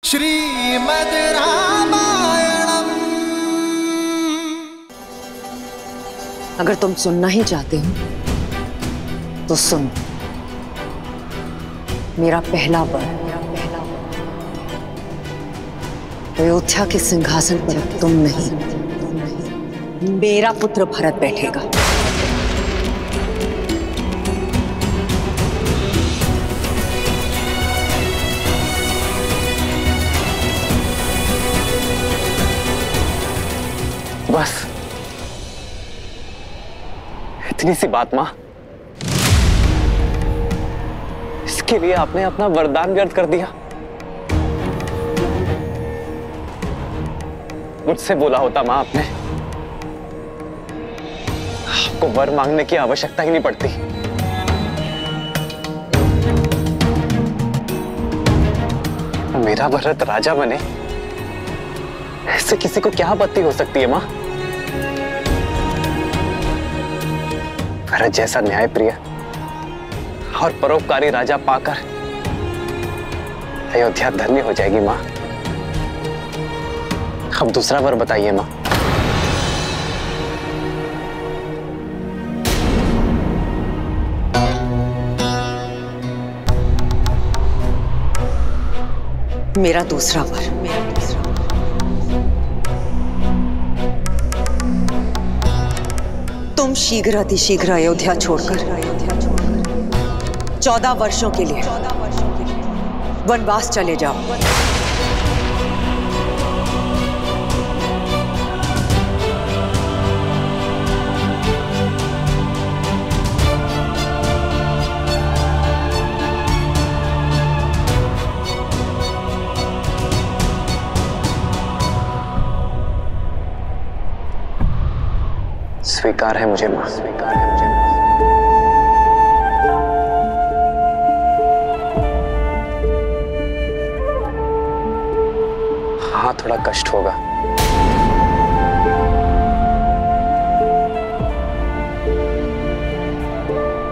श्रीमद् रामायणम। अगर तुम सुनना ही चाहते हो तो सुनो। मेरा पहला वर अयोध्या के सिंहासन पर अब तुम नहीं, मेरा पुत्र भरत बैठेगा। बस इतनी सी बात मां, इसके लिए आपने अपना वरदान व्यर्थ कर दिया। मुझसे बोला होता मां आपने, आपको वर मांगने की आवश्यकता ही नहीं पड़ती। मेरा भरत राजा बने, इससे किसी को क्या आपत्ति हो सकती है मां? भरत जैसा न्यायप्रिय और परोपकारी राजा पाकर अयोध्या धन्य हो जाएगी मां। अब दूसरा वर बताइए मां। मेरा दूसरा वर तुम शीघ्र अतिशीघ्र अयोध्या छोड़कर 14 वर्षों के लिए वनवास चले जाओ। स्वीकार है मुझे मां, स्वीकार है मुझे। हाँ, थोड़ा कष्ट होगा।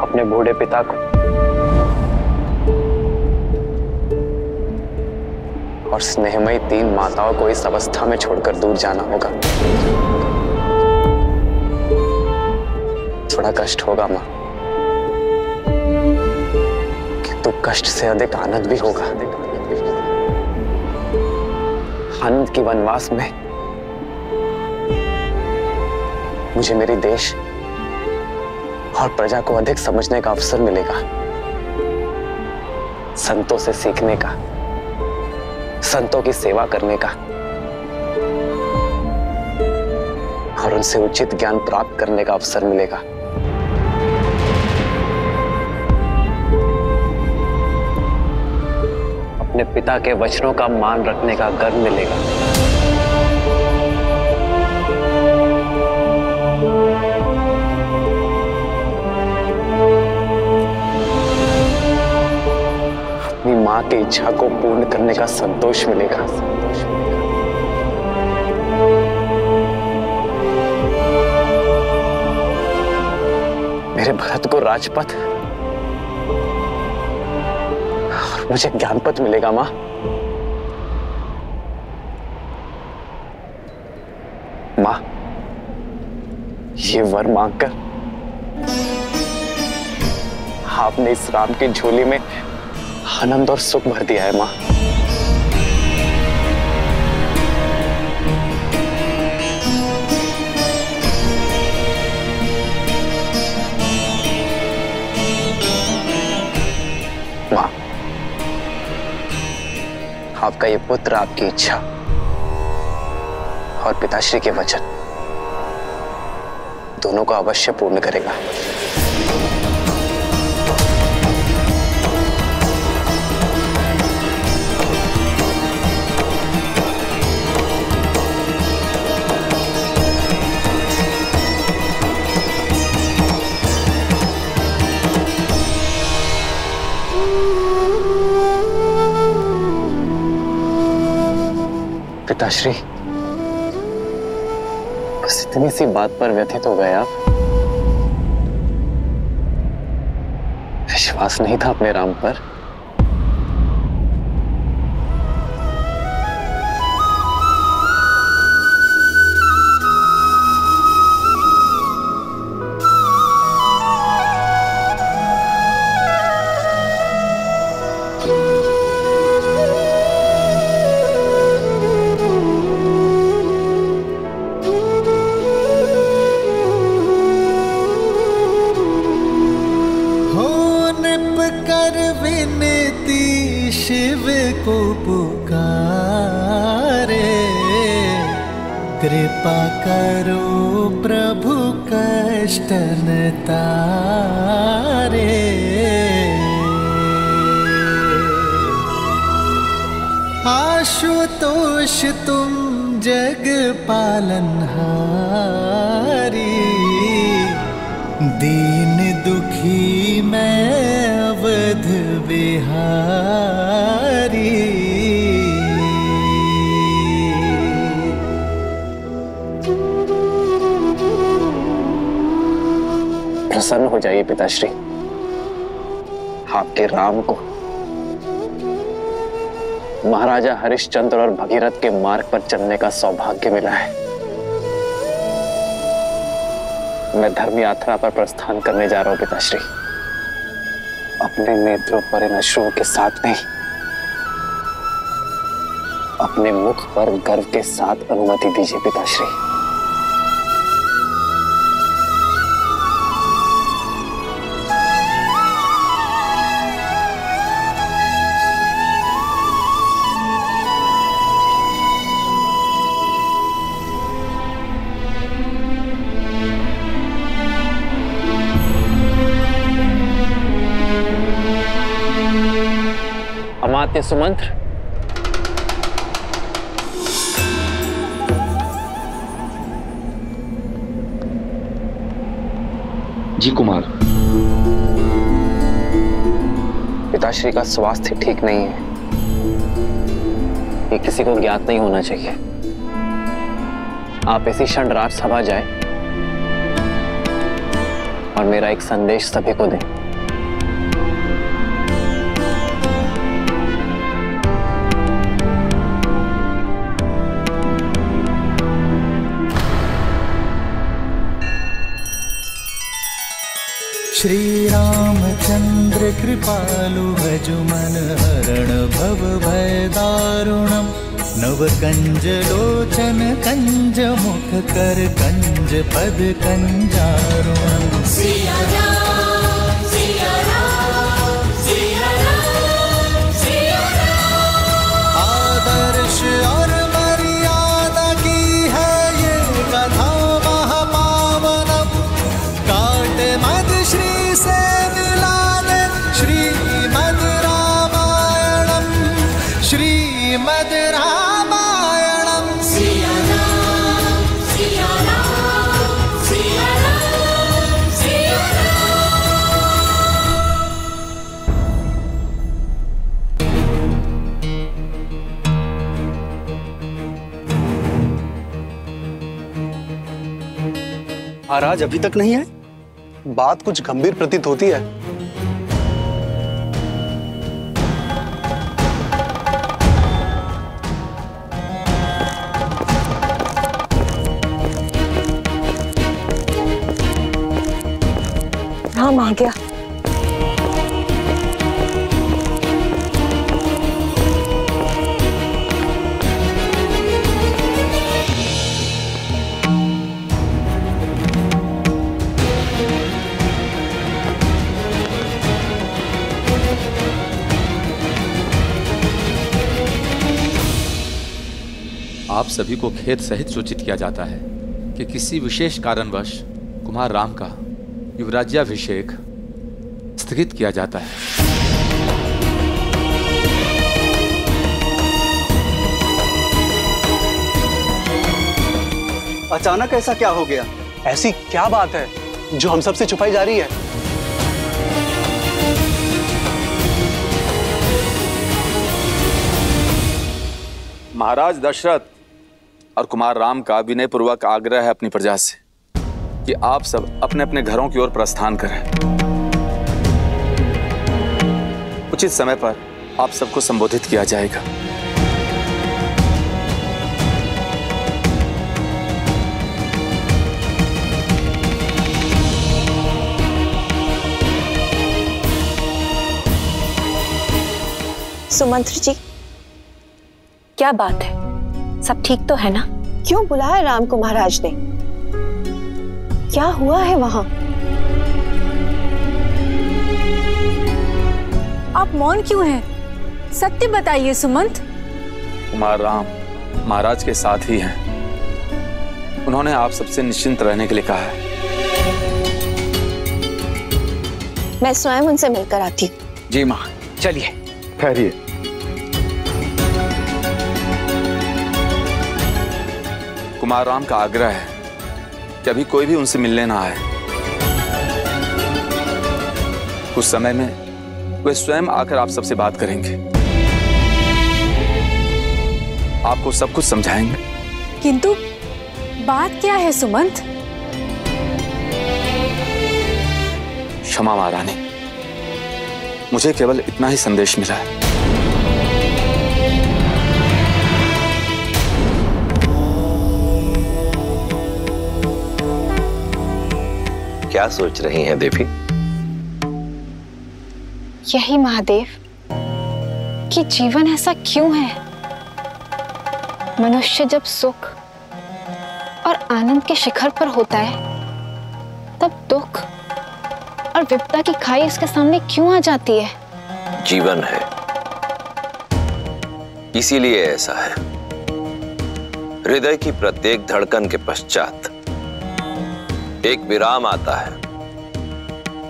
अपने बूढ़े पिता को और स्नेहमयी 3 माताओं को इस अवस्था में छोड़कर दूर जाना होगा। थोड़ा कष्ट होगा मां, किंतु कष्ट से अधिक आनंद भी होगा। आनंद की वनवास में मुझे मेरे देश और प्रजा को अधिक समझने का अवसर मिलेगा, संतों से सीखने का, संतों की सेवा करने का और उनसे उचित ज्ञान प्राप्त करने का अवसर मिलेगा। अपने पिता के वचनों का मान रखने का गर्व मिलेगा। अपनी मां की इच्छा को पूर्ण करने का संतोष मिलेगा। मेरे भरत को राजपथ और मुझे ज्ञानपथ मिलेगा मां। मां, ये वर मांगकर आपने इस राम की झोली में आनंद और सुख भर दिया है मां। मां, आपका ये पुत्र आपकी इच्छा और पिताश्री के वचन दोनों को अवश्य पूर्ण करेगा। पिताश्री, बस इतनी सी बात पर व्यथित हो गए आप? विश्वास नहीं था अपने राम पर? पुकारे, कृपा करो प्रभु कष्ट न तारे। आशुतोष तुम जग पालनहारी, दीन दुखी मैं अवध बिहारी। प्रसन्न हो जाइए पिताश्री, आपके राम को महाराजा हरिश्चंद्र और भगीरथ के मार्ग पर चलने का सौभाग्य मिला है। मैं धर्म यात्रा पर प्रस्थान करने जा रहा हूं पिताश्री। अपने नेत्रों पर इन अश्रुओं के साथ नहीं, अपने मुख पर गर्व के साथ अनुमति दीजिए पिताश्री। अमात्य सुमंत्र, जी कुमार। पिताश्री का स्वास्थ्य ठीक नहीं है, ये किसी को ज्ञात नहीं होना चाहिए। आप इसी क्षण राजसभा जाएं और मेरा एक संदेश सभी को दें। श्री रामचंद्र कृपालु भजु मन हरण भव भय दारुणम, नव कंज लोचन कंज मुख कर कंज पद कंजारुणम। सिया राम, सिया राम, सिया राम, सिया राम। आदर्श और मर्यादा की है ये कथा महापावनम, काट मद श्री से मिला दे श्रीमद् रामायणम, श्रीमद् रामायणम। सिया राम, सिया राम, सिया राम, सिया महाराज अभी तक नहीं आए? बात कुछ गंभीर प्रतीत होती है। राम आ गया। आप सभी को खेद सहित सूचित किया जाता है कि किसी विशेष कारणवश कुमार राम का युवराज्याभिषेक स्थगित किया जाता है। अचानक ऐसा क्या हो गया? ऐसी क्या बात है जो हम सबसे छुपाई जा रही है? महाराज दशरथ और कुमार राम का विनयपूर्वक आग्रह है अपनी प्रजा से कि आप सब अपने अपने घरों की ओर प्रस्थान करें। उचित समय पर आप सबको संबोधित किया जाएगा। सुमंत्र जी, क्या बात है? सब ठीक तो है ना? क्यों बुलाया राम को महाराज ने? क्या हुआ है वहां? आप मौन क्यों हैं? सत्य बताइए सुमंत। कुमार राम महाराज के साथ ही हैं। उन्होंने आप सबसे निश्चिंत रहने के लिए कहा है। मैं स्वयं उनसे मिलकर आती हूँ। जी माँ, चलिए। ठहरिए। कुमार राम का आग्रह है कि अभी कोई भी उनसे मिलने ना आए। कुछ समय में वे स्वयं आकर आप सबसे बात करेंगे, आपको सब कुछ समझाएंगे। किंतु बात क्या है सुमंत? क्षमा महारानी, मुझे केवल इतना ही संदेश मिला है। क्या सोच रही हैं देवी? यही महादेव कि जीवन ऐसा क्यों है। मनुष्य जब सुख और आनंद के शिखर पर होता है तब दुख और विपदा की खाई उसके सामने क्यों आ जाती है? जीवन है, इसीलिए ऐसा है। हृदय की प्रत्येक धड़कन के पश्चात एक विराम आता है।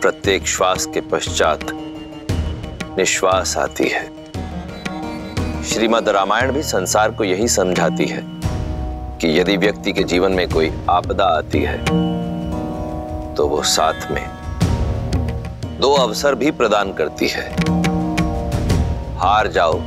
प्रत्येक श्वास के पश्चात निश्वास आती है। श्रीमद् रामायण भी संसार को यही समझाती है कि यदि व्यक्ति के जीवन में कोई आपदा आती है तो वो साथ में दो अवसर भी प्रदान करती है। हार जाओ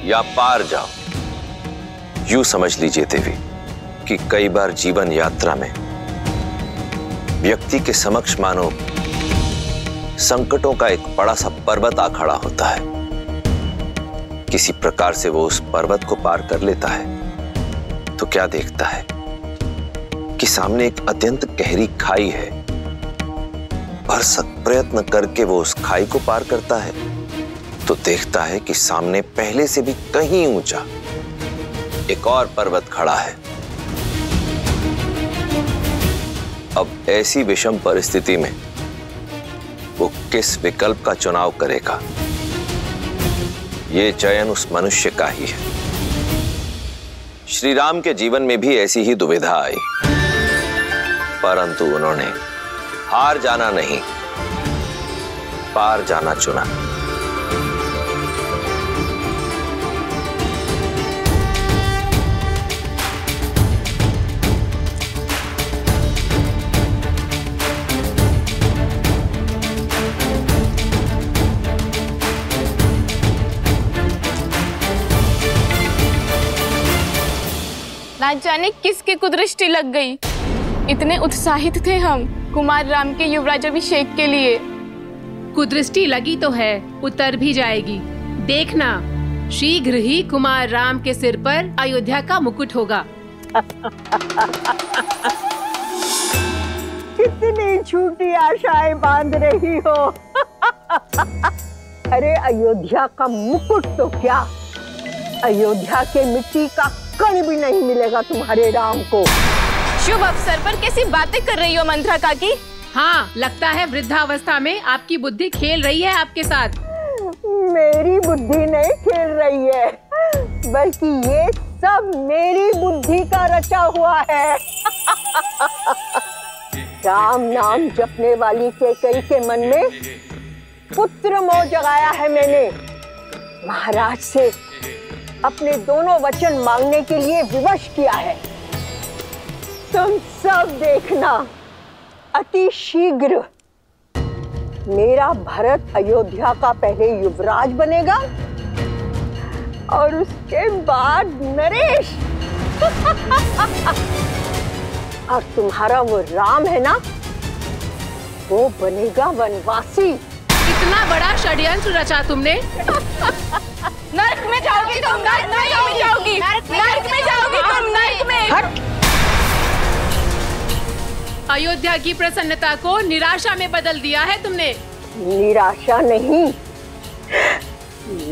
या पार जाओ। यूं समझ लीजिए देवी कि कई बार जीवन यात्रा में व्यक्ति के समक्ष मानो संकटों का एक बड़ा सा पर्वत आ खड़ा होता है। किसी प्रकार से वो उस पर्वत को पार कर लेता है तो क्या देखता है कि सामने एक अत्यंत गहरी खाई है। भरसक प्रयत्न करके वो उस खाई को पार करता है तो देखता है कि सामने पहले से भी कहीं ऊंचा एक और पर्वत खड़ा है। अब ऐसी विषम परिस्थिति में वो किस विकल्प का चुनाव करेगा, ये चयन उस मनुष्य का ही है। श्री राम के जीवन में भी ऐसी ही दुविधा आई, परंतु उन्होंने हार जाना नहीं, पार जाना चुना। ना जाने किसकी कुदृष्टि लग गई। इतने उत्साहित थे हम कुमार राम के युवराज अभिषेक के लिए। कुदृष्टि लगी तो है, उतर भी जाएगी। देखना, शीघ्र ही कुमार राम के सिर पर अयोध्या का मुकुट होगा। कितनी झूठी आशाएं बांध रही हो। अरे अयोध्या का मुकुट तो क्या, अयोध्या के मिट्टी का कण भी नहीं मिलेगा तुम्हारे राम को। शुभ अवसर पर कैसी बातें कर रही हो मंत्रा काकी? हाँ, लगता है वृद्धावस्था में आपकी बुद्धि खेल रही है आपके साथ। मेरी बुद्धि नहीं खेल रही है, बल्कि ये सब मेरी बुद्धि का रचा हुआ है। राम नाम जपने वाली कैकेयी के मन में पुत्र मोह जगाया है मैंने। महाराज से अपने दोनों वचन मांगने के लिए विवश किया है। तुम सब देखना, अति शीघ्र मेरा भरत अयोध्या का पहले युवराज बनेगा और उसके बाद नरेश। और तुम्हारा वो राम है ना, वो बनेगा वनवासी। इतना बड़ा षड्यंत्र रचा तुमने। नरक में जाओगी तुम, नरक में जाओगी, नरक में जाओगी तुम, नरक में। अयोध्या की प्रसन्नता को निराशा में बदल दिया है तुमने। निराशा नहीं,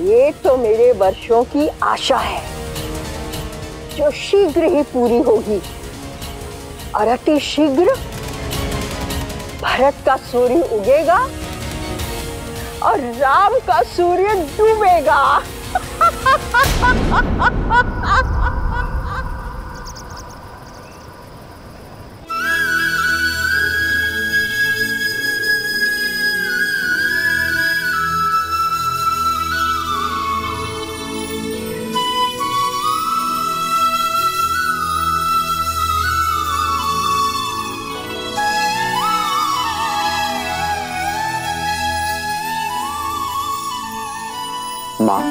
ये तो मेरे वर्षों की आशा है जो शीघ्र ही पूरी होगी। और अति शीघ्र भरत का सूर्य उगेगा और राम का सूर्य डूबेगा। माँ,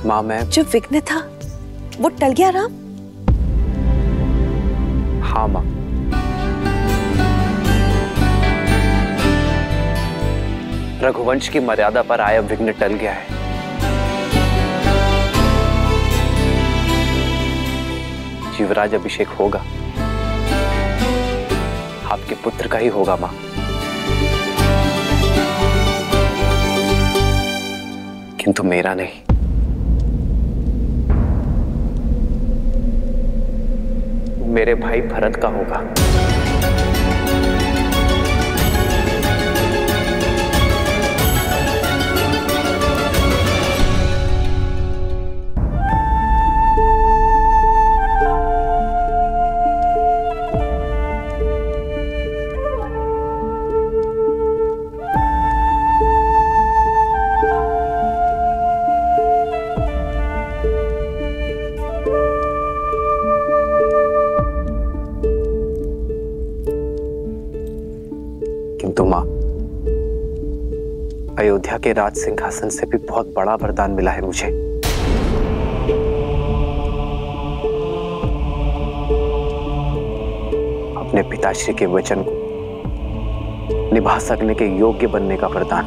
माँ मैं जो विघ्न था वो टल गया राम? हाँ माँ, रघुवंश की मर्यादा पर आया विघ्न टल गया है। युवराज अभिषेक होगा, आपके पुत्र का ही होगा माँ। किंतु मेरा नहीं। मेरे भाई भरत का होगा। किंतु मां, अयोध्या के राज सिंहासन से भी बहुत बड़ा वरदान मिला है मुझे। अपने पिताश्री के वचन को निभा सकने के योग्य बनने का वरदान।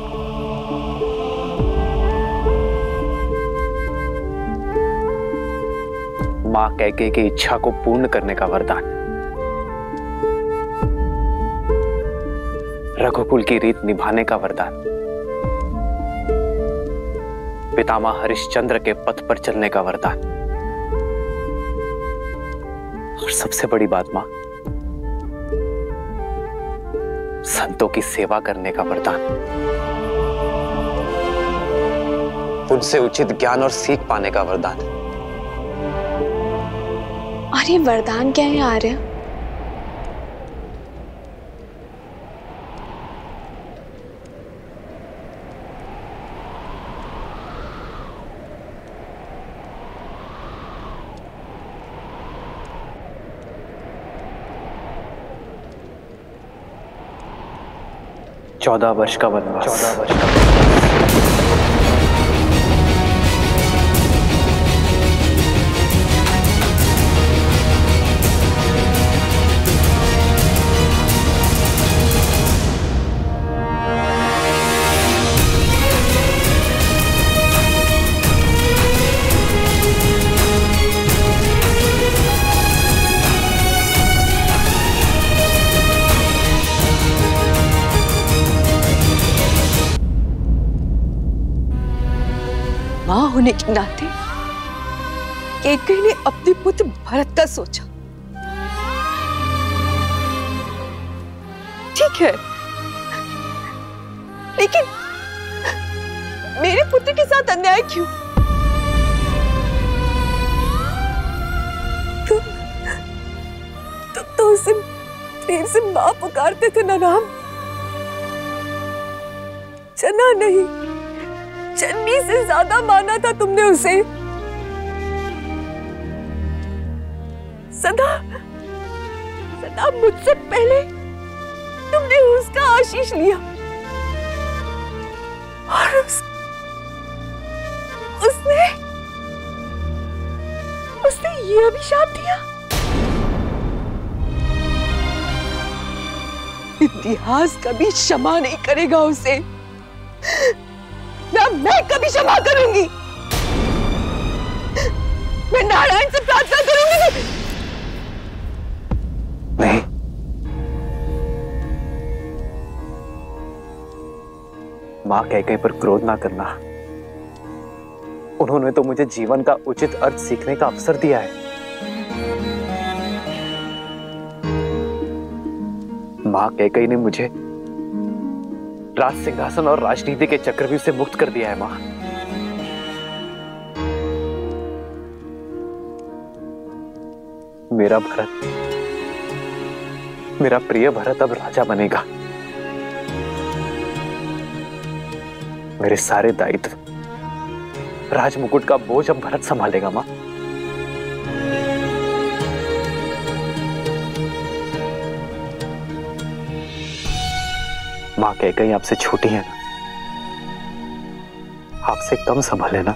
मां कैकेयी की इच्छा को पूर्ण करने का वरदान। रघुकुल की रीत निभाने का वरदान। पितामह हरिश्चंद्र के पथ पर चलने का वरदान। और सबसे बड़ी बात मां, संतों की सेवा करने का वरदान। उनसे उचित ज्ञान और सीख पाने का वरदान। और ये वरदान क्या है आर्य? चौदह वर्ष का वनवास। मां होने के नाते कैकेयी ने अपने पुत्र भरत का सोचा। ठीक है, लेकिन मेरे पुत्र के साथ अन्याय क्यों? तुम तो उसे प्रेम से मां पुकारते थे ना राम? जना नहीं, जन्मी से ज्यादा माना था तुमने उसे। सदा सदा मुझसे पहले तुमने उसका आशीष लिया और उसने ये अभिशाप दिया। इतिहास कभी क्षमा नहीं करेगा उसे। मैं कभी क्षमा करूंगी। मैं नारायण से प्रार्थना करूंगी नहीं, मां कैकेयी पर क्रोध ना करना। उन्होंने तो मुझे जीवन का उचित अर्थ सीखने का अवसर दिया है। मां कैकेयी ने मुझे राज सिंहासन और राजनीति के चक्रव्यूह से मुक्त कर दिया है। मां, मेरा भरत, मेरा प्रिय भरत अब राजा बनेगा। मेरे सारे दायित्व, राजमुकुट का बोझ अब भरत संभालेगा। मां, मां कैकेयी आपसे छोटी है ना, आपसे कम संभाले ना।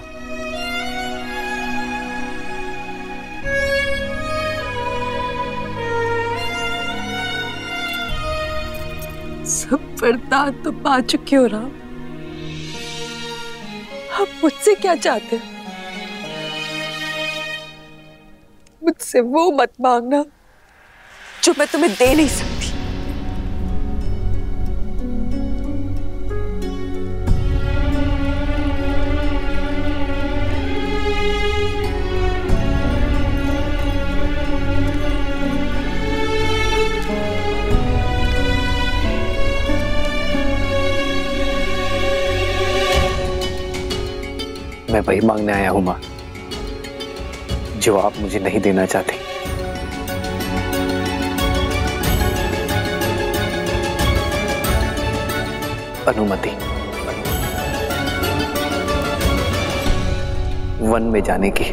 सब वरदान तो पा चुकी हो राम, आप मुझसे क्या चाहते हो? मुझसे वो मत मांगना जो मैं तुम्हें दे नहीं सकती। मैं वही मांगने आया हूं मां, जो आप मुझे नहीं देना चाहते। अनुमति, वन में जाने की।